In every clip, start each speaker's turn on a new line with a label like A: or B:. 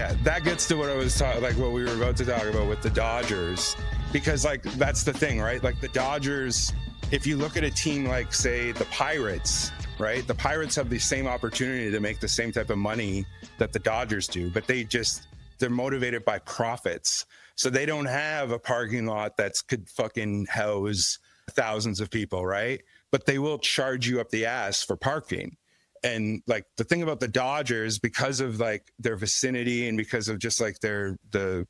A: Yeah, that gets to what I was talking, like what we were about to talk about with the Dodgers, because like that's the thing, right? Like the Dodgers, if you look at a team like, say, the Pirates, right? The Pirates have the same opportunity to make the same type of money that the Dodgers do, but they're motivated by profits. So they don't have a parking lot that could fucking house thousands of people, right? But they will charge you up the ass for parking. And like the thing about the Dodgers, because of like their vicinity and because of just like the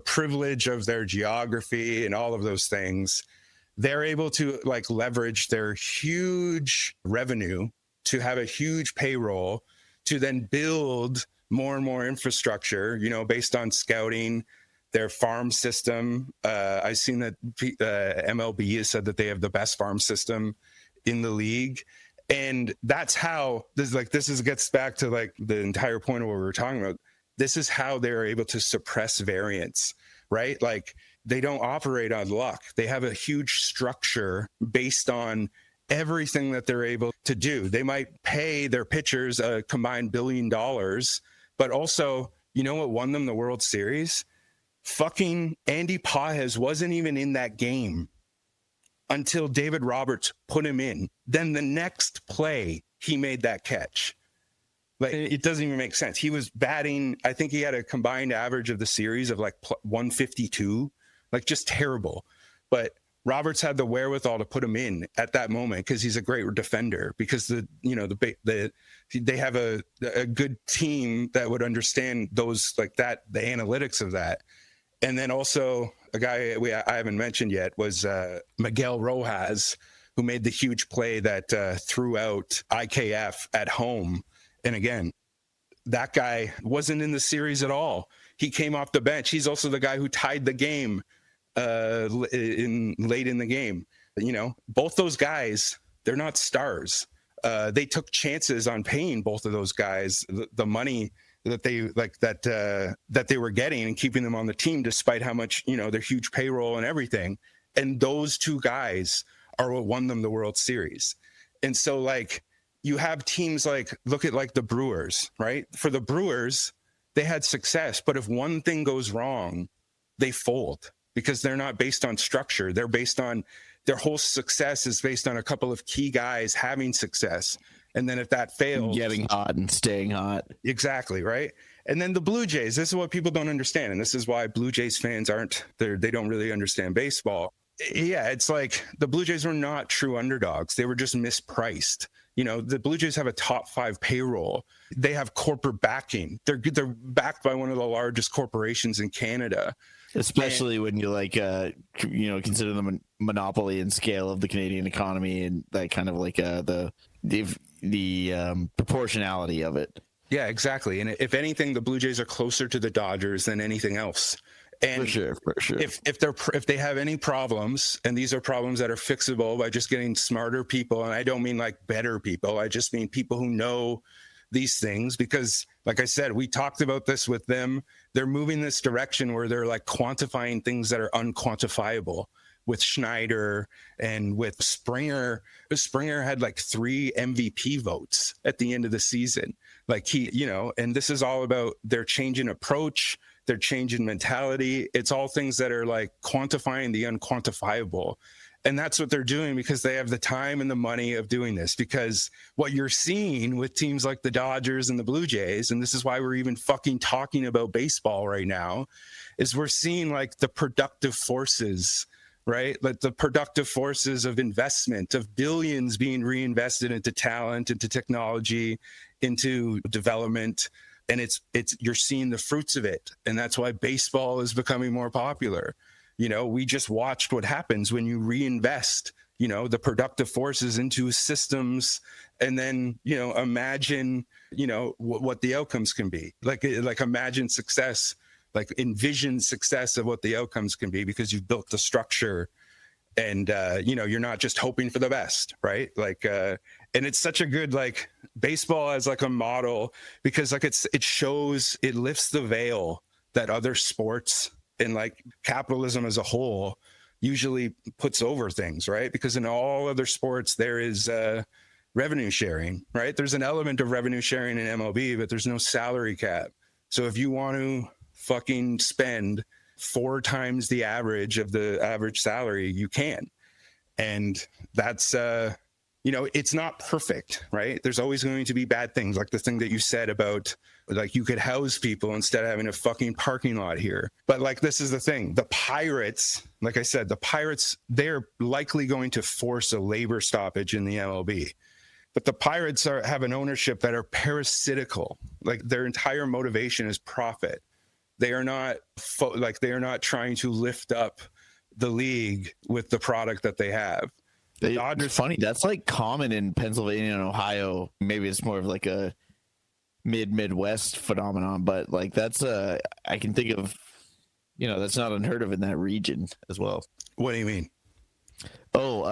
A: privilege of their geography and all of those things, they're able to like leverage their huge revenue to have a huge payroll to then build more and more infrastructure, you know, based on scouting, their farm system. I've seen that MLB has said that they have the best farm system in the league. And that's how this gets back to like the entire point of what we were talking about. This is how they're able to suppress variance, right? Like they don't operate on luck. They have a huge structure based on everything that they're able to do. They might pay their pitchers a combined $1 billion, but also, you know what won them the World Series? Fucking Andy Pages wasn't even in that game until David Roberts put him in. Then the next play, he made that catch. Like, it doesn't even make sense. He was batting, I think he had a combined average of the series of like 152, like just terrible. But Roberts had the wherewithal to put him in at that moment because he's a great defender, because they have a good team that would understand those, like that, the analytics of that. And then also a guy I haven't mentioned yet was Miguel Rojas, who made the huge play that threw out IKF at home. And again, that guy wasn't in the series at all. He came off the bench. He's also the guy who tied the game late in the game. You know, both those guys, they're not stars. They took chances on paying both of those guys the money that they were getting and keeping them on the team, despite how much, you know, their huge payroll and everything. And those two guys are what won them the World Series. And so like you have teams like, look at like the Brewers, right? For the Brewers, they had success, but if one thing goes wrong, they fold because they're not based on structure. They're based on, their whole success is based on a couple of key guys having success. And then if that fails,
B: getting hot and staying hot.
A: Exactly. Right. And then the Blue Jays, this is what people don't understand. And this is why Blue Jays fans they don't really understand baseball. Yeah. It's like the Blue Jays were not true underdogs. They were just mispriced. You know, the Blue Jays have a top 5 payroll. They have corporate backing. They're backed by one of the largest corporations in Canada.
B: Especially when you like, consider the monopoly and scale of the Canadian economy and that kind of like the proportionality of it.
A: Yeah, exactly. And if anything, the Blue Jays are closer to the Dodgers than anything else. And
B: for sure.
A: If they have any problems, and these are problems that are fixable by just getting smarter people, and I don't mean like better people, I just mean people who know these things, because like I said, we talked about this with them. They're moving this direction where they're like quantifying things that are unquantifiable. With Schneider and with Springer. Springer had like 3 MVP votes at the end of the season. Like and this is all about their change in approach, their change in mentality. It's all things that are like quantifying the unquantifiable. And that's what they're doing because they have the time and the money of doing this. Because what you're seeing with teams like the Dodgers and the Blue Jays, and this is why we're even fucking talking about baseball right now, is we're seeing like the productive forces, right? Like the productive forces of investment, of billions being reinvested into talent, into technology, into development. And you're seeing the fruits of it. And that's why baseball is becoming more popular. You know, we just watched what happens when you reinvest, you know, the productive forces into systems, and then, you know, imagine, you know, what the outcomes can be. Like imagine success, like envision success of what the outcomes can be, because you've built the structure, and you're not just hoping for the best, right? Like, and it's such a good, like, baseball as like a model, because like it lifts the veil that other sports and like capitalism as a whole usually puts over things, right? Because in all other sports there is revenue sharing, right? There's an element of revenue sharing in MLB, but there's no salary cap. So if you want to fucking spend 4 times the average of the average salary, you can. And that's, it's not perfect, right? There's always going to be bad things, like the thing that you said about, like, you could house people instead of having a fucking parking lot here. But like, this is the thing. The Pirates, like I said, they're likely going to force a labor stoppage in the MLB. But the Pirates have an ownership that are parasitical. Like, their entire motivation is profit. They are not they are not trying to lift up the league with the product that they have.
B: It's funny. That's like common in Pennsylvania and Ohio. Maybe it's more of like a Midwest phenomenon, but like that's I can think of, that's not unheard of in that region as well.
A: What do you mean?
B: Well,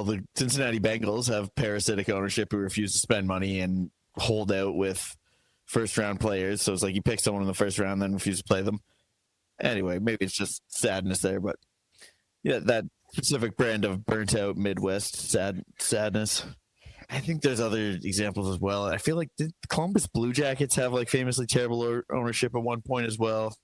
B: the Cincinnati Bengals have parasitic ownership who refuse to spend money and hold out with first round players. So it's like you pick someone in the first round, then refuse to play them. Anyway, maybe it's just sadness there, but yeah, that specific brand of burnt out Midwest sadness. I think there's other examples as well. I feel like, did the Columbus Blue Jackets have like famously terrible ownership at one point as well?